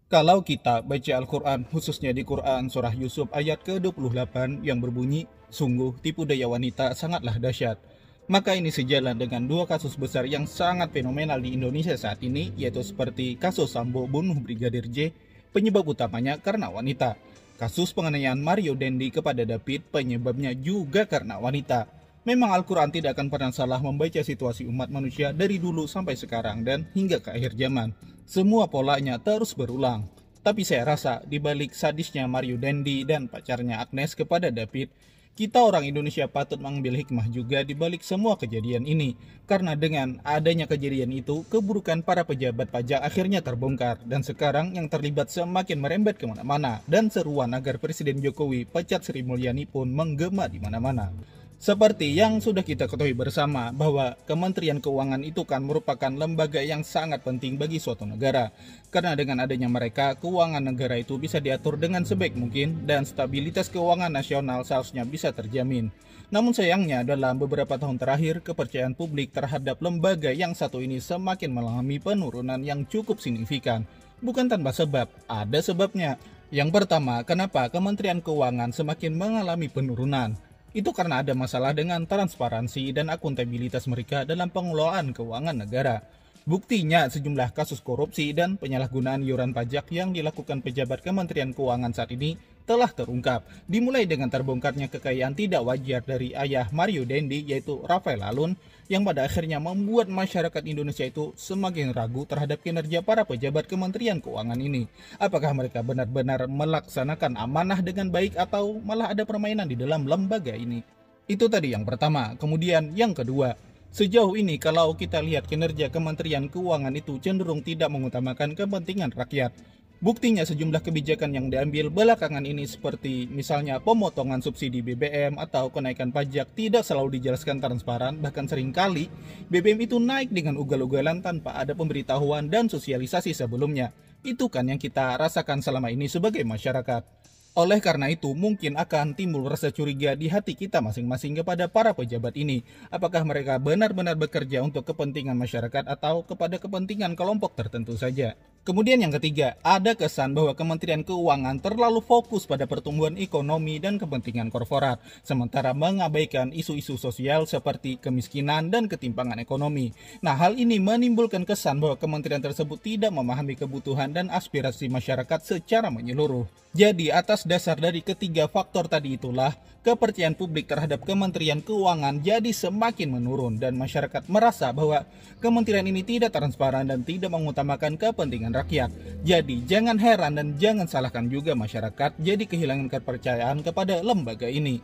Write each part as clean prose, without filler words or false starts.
Kalau kita baca Al-Quran, khususnya di Quran Surah Yusuf ayat ke-28 yang berbunyi, sungguh tipu daya wanita sangatlah dahsyat. Maka ini sejalan dengan dua kasus besar yang sangat fenomenal di Indonesia saat ini, yaitu seperti kasus Sambo bunuh Brigadir J, penyebab utamanya karena wanita. Kasus penganiayaan Mario Dendi kepada David, penyebabnya juga karena wanita. Memang Al-Quran tidak akan pernah salah membaca situasi umat manusia dari dulu sampai sekarang dan hingga ke akhir zaman. Semua polanya terus berulang. Tapi saya rasa di balik sadisnya Mario Dendi dan pacarnya Agnes kepada David, kita orang Indonesia patut mengambil hikmah juga di balik semua kejadian ini. Karena dengan adanya kejadian itu, keburukan para pejabat pajak akhirnya terbongkar. Dan sekarang yang terlibat semakin merembet kemana-mana. Dan seruan agar Presiden Jokowi pecat Sri Mulyani pun menggema di mana-mana. Seperti yang sudah kita ketahui bersama bahwa Kementerian Keuangan itu kan merupakan lembaga yang sangat penting bagi suatu negara. Karena dengan adanya mereka, keuangan negara itu bisa diatur dengan sebaik mungkin dan stabilitas keuangan nasional seharusnya bisa terjamin. Namun sayangnya dalam beberapa tahun terakhir, kepercayaan publik terhadap lembaga yang satu ini semakin mengalami penurunan yang cukup signifikan. Bukan tanpa sebab, ada sebabnya. Yang pertama, kenapa Kementerian Keuangan semakin mengalami penurunan? Itu karena ada masalah dengan transparansi dan akuntabilitas mereka dalam pengelolaan keuangan negara. Buktinya sejumlah kasus korupsi dan penyalahgunaan iuran pajak yang dilakukan pejabat Kementerian Keuangan saat ini telah terungkap. Dimulai dengan terbongkarnya kekayaan tidak wajar dari ayah Mario Dendi yaitu Rafael Alun yang pada akhirnya membuat masyarakat Indonesia itu semakin ragu terhadap kinerja para pejabat Kementerian Keuangan ini. Apakah mereka benar-benar melaksanakan amanah dengan baik atau malah ada permainan di dalam lembaga ini? Itu tadi yang pertama. Kemudian yang kedua, sejauh ini kalau kita lihat kinerja Kementerian Keuangan itu cenderung tidak mengutamakan kepentingan rakyat. Buktinya sejumlah kebijakan yang diambil belakangan ini seperti misalnya pemotongan subsidi BBM atau kenaikan pajak tidak selalu dijelaskan transparan, bahkan seringkali BBM itu naik dengan ugal-ugalan tanpa ada pemberitahuan dan sosialisasi sebelumnya. Itu kan yang kita rasakan selama ini sebagai masyarakat. Oleh karena itu, mungkin akan timbul rasa curiga di hati kita masing-masing kepada para pejabat ini. Apakah mereka benar-benar bekerja untuk kepentingan masyarakat atau kepada kepentingan kelompok tertentu saja? Kemudian yang ketiga, ada kesan bahwa Kementerian Keuangan terlalu fokus pada pertumbuhan ekonomi dan kepentingan korporat, sementara mengabaikan isu-isu sosial seperti kemiskinan dan ketimpangan ekonomi. Nah, hal ini menimbulkan kesan bahwa kementerian tersebut tidak memahami kebutuhan dan aspirasi masyarakat secara menyeluruh. Jadi, atas dasar dari ketiga faktor tadi itulah, kepercayaan publik terhadap Kementerian Keuangan jadi semakin menurun dan masyarakat merasa bahwa kementerian ini tidak transparan dan tidak mengutamakan kepentingan rakyat. Jadi, jangan heran dan jangan salahkan juga masyarakat jadi kehilangan kepercayaan kepada lembaga ini.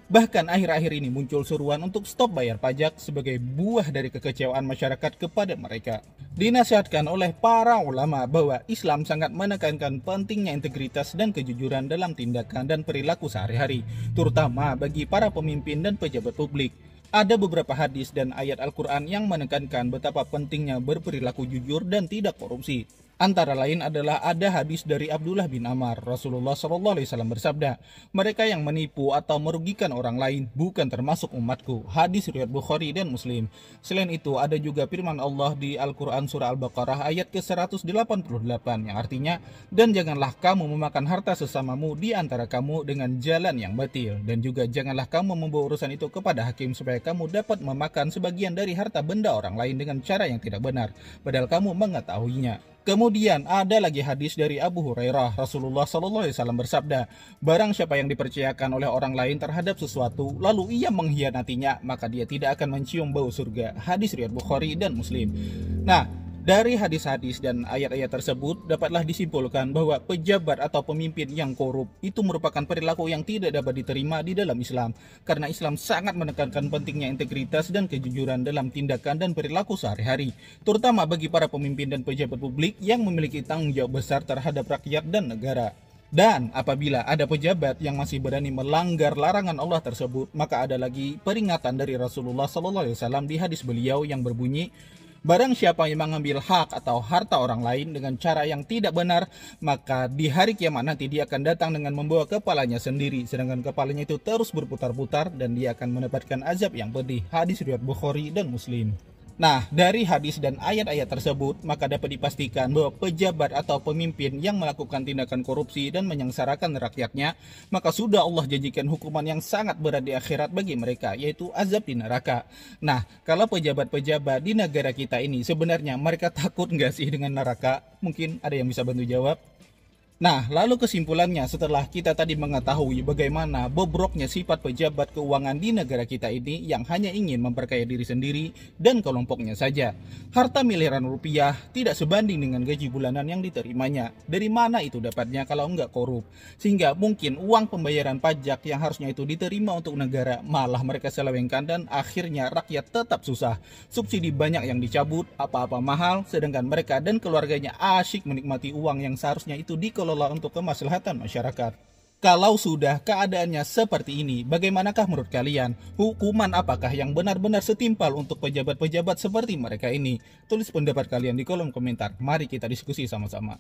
Bahkan akhir-akhir ini muncul seruan untuk stop bayar pajak sebagai buah dari kekecewaan masyarakat kepada mereka. Dinasihatkan oleh para ulama bahwa Islam sangat menekankan pentingnya integritas dan kejujuran dalam tindakan dan perilaku sehari-hari, terutama bagi para pemimpin dan pejabat publik. Ada beberapa hadis dan ayat Al-Quran yang menekankan betapa pentingnya berperilaku jujur dan tidak korupsi. Antara lain adalah ada hadis dari Abdullah bin Amr. Rasulullah SAW bersabda, mereka yang menipu atau merugikan orang lain bukan termasuk umatku. Hadis riwayat Bukhari dan Muslim. Selain itu ada juga firman Allah di Al-Quran surah Al-Baqarah ayat ke-188 yang artinya, dan janganlah kamu memakan harta sesamamu di antara kamu dengan jalan yang batil. Dan juga janganlah kamu membawa urusan itu kepada hakim supaya kamu dapat memakan sebagian dari harta benda orang lain dengan cara yang tidak benar, padahal kamu mengetahuinya. Kemudian ada lagi hadis dari Abu Hurairah. Rasulullah SAW bersabda, barang siapa yang dipercayakan oleh orang lain terhadap sesuatu lalu ia mengkhianatinya, maka dia tidak akan mencium bau surga. Hadis riwayat Bukhari dan Muslim. Nah, dari hadis-hadis dan ayat-ayat tersebut dapatlah disimpulkan bahwa pejabat atau pemimpin yang korup itu merupakan perilaku yang tidak dapat diterima di dalam Islam, karena Islam sangat menekankan pentingnya integritas dan kejujuran dalam tindakan dan perilaku sehari-hari, terutama bagi para pemimpin dan pejabat publik yang memiliki tanggung jawab besar terhadap rakyat dan negara. Dan apabila ada pejabat yang masih berani melanggar larangan Allah tersebut, maka ada lagi peringatan dari Rasulullah SAW di hadis beliau yang berbunyi, barang siapa yang mengambil hak atau harta orang lain dengan cara yang tidak benar, maka di hari kiamat nanti dia akan datang dengan membawa kepalanya sendiri, sedangkan kepalanya itu terus berputar-putar dan dia akan mendapatkan azab yang pedih. Hadis riwayat Bukhari dan Muslim. Nah, dari hadis dan ayat-ayat tersebut, maka dapat dipastikan bahwa pejabat atau pemimpin yang melakukan tindakan korupsi dan menyengsarakan rakyatnya, maka sudah Allah janjikan hukuman yang sangat berat di akhirat bagi mereka, yaitu azab di neraka. Nah, kalau pejabat-pejabat di negara kita ini, sebenarnya mereka takut nggak sih dengan neraka? Mungkin ada yang bisa bantu jawab? Nah, lalu kesimpulannya setelah kita tadi mengetahui bagaimana bobroknya sifat pejabat keuangan di negara kita ini yang hanya ingin memperkaya diri sendiri dan kelompoknya saja. Harta miliaran rupiah tidak sebanding dengan gaji bulanan yang diterimanya. Dari mana itu dapatnya kalau enggak korup? Sehingga mungkin uang pembayaran pajak yang harusnya itu diterima untuk negara malah mereka selewengkan dan akhirnya rakyat tetap susah. Subsidi banyak yang dicabut, apa-apa mahal, sedangkan mereka dan keluarganya asyik menikmati uang yang seharusnya itu dikelola untuk kemaslahatan masyarakat. Kalau sudah keadaannya seperti ini, bagaimanakah menurut kalian? Hukuman apakah yang benar-benar setimpal untuk pejabat-pejabat seperti mereka ini? Tulis pendapat kalian di kolom komentar. Mari kita diskusi sama-sama.